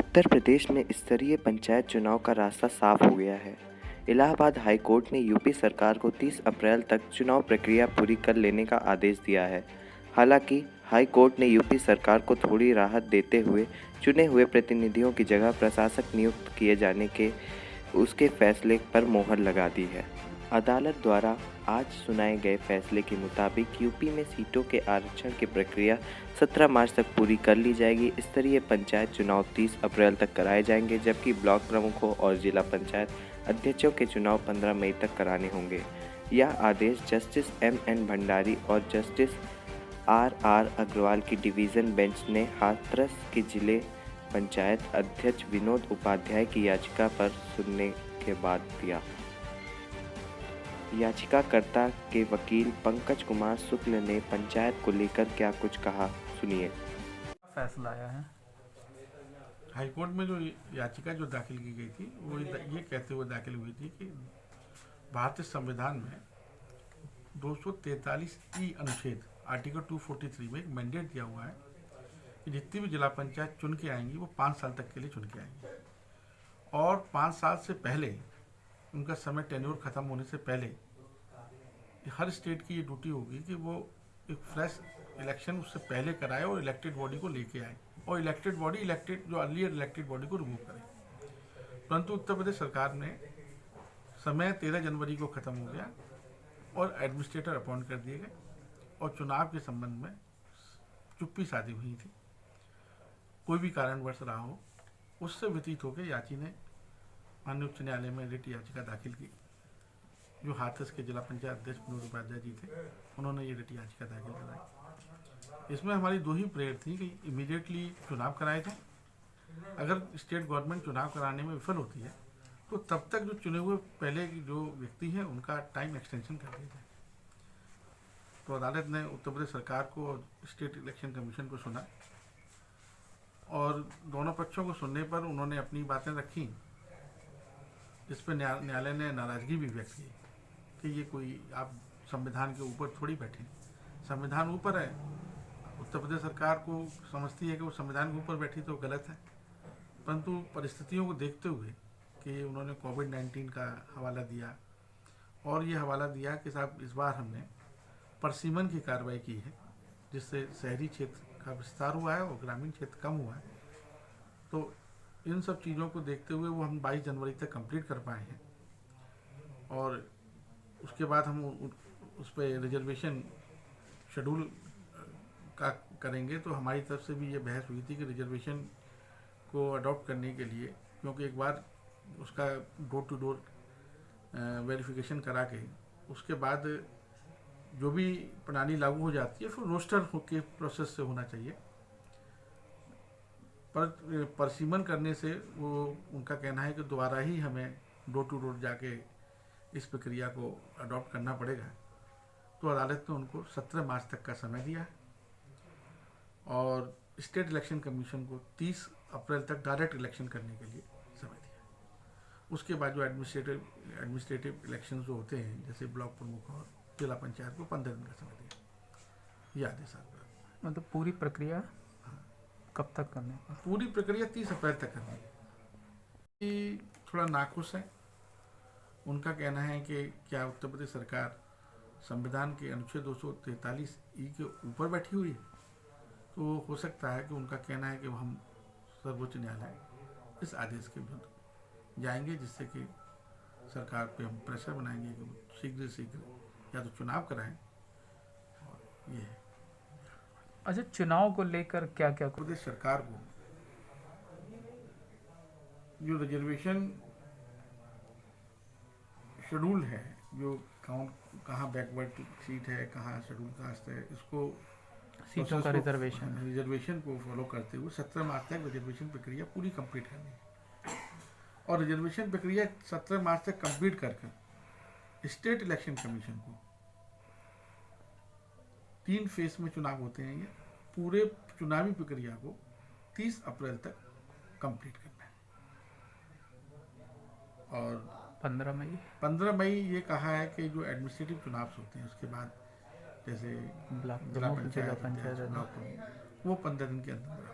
उत्तर प्रदेश में स्तरीय पंचायत चुनाव का रास्ता साफ हो गया है। इलाहाबाद हाई कोर्ट ने यूपी सरकार को 30 अप्रैल तक चुनाव प्रक्रिया पूरी कर लेने का आदेश दिया है। हालांकि हाई कोर्ट ने यूपी सरकार को थोड़ी राहत देते हुए चुने हुए प्रतिनिधियों की जगह प्रशासक नियुक्त किए जाने के उसके फैसले पर मोहर लगा दी है। अदालत द्वारा आज सुनाए गए फैसले के मुताबिक यूपी में सीटों के आरक्षण की प्रक्रिया 17 मार्च तक पूरी कर ली जाएगी। स्तरीय पंचायत चुनाव 30 अप्रैल तक कराए जाएंगे, जबकि ब्लॉक प्रमुखों और जिला पंचायत अध्यक्षों के चुनाव 15 मई तक कराने होंगे। यह आदेश जस्टिस M.N. भंडारी और जस्टिस R.R. अग्रवाल की डिवीज़न बेंच ने हाथरस के जिले पंचायत अध्यक्ष विनोद उपाध्याय की याचिका पर सुनने के बाद दिया। याचिकाकर्ता के वकील पंकज कुमार शुक्ल ने पंचायत को लेकर क्या कुछ कहा, सुनिए। फैसला आया है हाईकोर्ट में जो याचिका दाखिल की गई थी वो ये कहते हुए दाखिल हुई थी कि भारतीय संविधान में 243 अनुच्छेद आर्टिकल 243 में एक मैंडेट दिया हुआ है कि जितनी भी जिला पंचायत चुन के आएंगी वो 5 साल तक के लिए चुन के आएंगी, और 5 साल से पहले उनका समय टेन्योर खत्म होने से पहले हर स्टेट की ये ड्यूटी होगी कि वो एक फ्रेश इलेक्शन उससे पहले कराए और इलेक्टेड बॉडी को लेके आए, और इलेक्टेड बॉडी जो अर्लियर इलेक्टेड बॉडी को रिमूव करे। परंतु उत्तर प्रदेश सरकार ने समय 13 जनवरी को खत्म हो गया और एडमिनिस्ट्रेटर अपॉइंट कर दिए गए और चुनाव के संबंध में चुप्पी साधी हुई थी। कोई भी कारणवश रहा हो, उससे व्यतीत होकर याची ने माननीय उच्च न्यायालय में रिट याचिका दाखिल की। जो हाथरस के जिला पंचायत अध्यक्ष विनोद उपाध्याय जी थे, उन्होंने ये रिट याचिका दाखिल कराई। इसमें हमारी 2 ही प्रेयर थी कि इमीडिएटली चुनाव कराए जाए। अगर स्टेट गवर्नमेंट चुनाव कराने में विफल होती है तो तब तक जो चुने हुए पहले जो व्यक्ति हैं उनका टाइम एक्सटेंशन कर दिया जाए। तो अदालत ने उत्तर प्रदेश सरकार को और स्टेट इलेक्शन कमीशन को सुना, और दोनों पक्षों को सुनने पर उन्होंने अपनी बातें रखी, जिस पर न्यायालय ने नाराजगी भी व्यक्त की कि ये कोई आप संविधान के ऊपर थोड़ी बैठे, संविधान ऊपर है। उत्तर प्रदेश सरकार को समझती है कि वो संविधान के ऊपर बैठी तो गलत है, परंतु परिस्थितियों को देखते हुए कि उन्होंने कोविड-19 का हवाला दिया और ये हवाला दिया कि साहब इस बार हमने परसीमन की कार्रवाई की है, जिससे शहरी क्षेत्र का विस्तार हुआ है और ग्रामीण क्षेत्र कम हुआ है। तो इन सब चीज़ों को देखते हुए वो हम 22 जनवरी तक कंप्लीट कर पाए हैं, और उसके बाद हम उस पर रिजर्वेशन शेड्यूल का करेंगे। तो हमारी तरफ से भी ये बहस हुई थी कि रिजर्वेशन को अडॉप्ट करने के लिए, क्योंकि एक बार उसका डोर टू डोर वेरिफिकेशन करा के उसके बाद जो भी प्रणाली लागू हो जाती है फिर रोस्टर के प्रोसेस से होना चाहिए। पर परसीमन करने से वो उनका कहना है कि दोबारा ही हमें डोर टू डोर जाके इस प्रक्रिया को अडॉप्ट करना पड़ेगा। तो अदालत ने उनको 17 मार्च तक का समय दिया है, और स्टेट इलेक्शन कमीशन को 30 अप्रैल तक डायरेक्ट इलेक्शन करने के लिए समय दिया। उसके बाद जो एडमिनिस्ट्रेटिव इलेक्शन जो होते हैं, जैसे ब्लॉक प्रमुख और जिला पंचायत को 15 दिन का समय दिया। ये आदेश आता, मतलब पूरी प्रक्रिया कब तक करने का? पूरी प्रक्रिया 30 अप्रैल तक करनी है। थोड़ा नाखुश है, उनका कहना है कि क्या उत्तर प्रदेश सरकार संविधान के अनुच्छेद 243 के ऊपर बैठी हुई है। तो हो सकता है कि उनका कहना है कि हम सर्वोच्च न्यायालय इस आदेश के विरुद्ध जाएंगे, जिससे कि सरकार पे हम प्रेशर बनाएंगे कि शीघ्र शीघ्र या तो चुनाव कराएं। और ये है। अच्छा, चुनाव को लेकर क्या क्या प्रदेश सरकार को जो रिजर्वेशन शेड्यूल है, जो कहाँ बैकवर्ड सीट है, कहाँ शेड्यूल कास्ट है, इसको सीटों का रिजर्वेशन को फॉलो करते हुए 17 मार्च तक रिजर्वेशन प्रक्रिया पूरी कंप्लीट करनी है। और रिजर्वेशन प्रक्रिया 17 मार्च तक कंप्लीट करके स्टेट इलेक्शन कमीशन को 3 फेज में चुनाव होते हैं, ये पूरे चुनावी प्रक्रिया को 30 अप्रैल तक कंप्लीट करना है। और 15 मई ये कहा है कि जो एडमिनिस्ट्रेटिव चुनाव होते हैं उसके बाद, जैसे जिला पंचायत वो 15 दिन के अंदर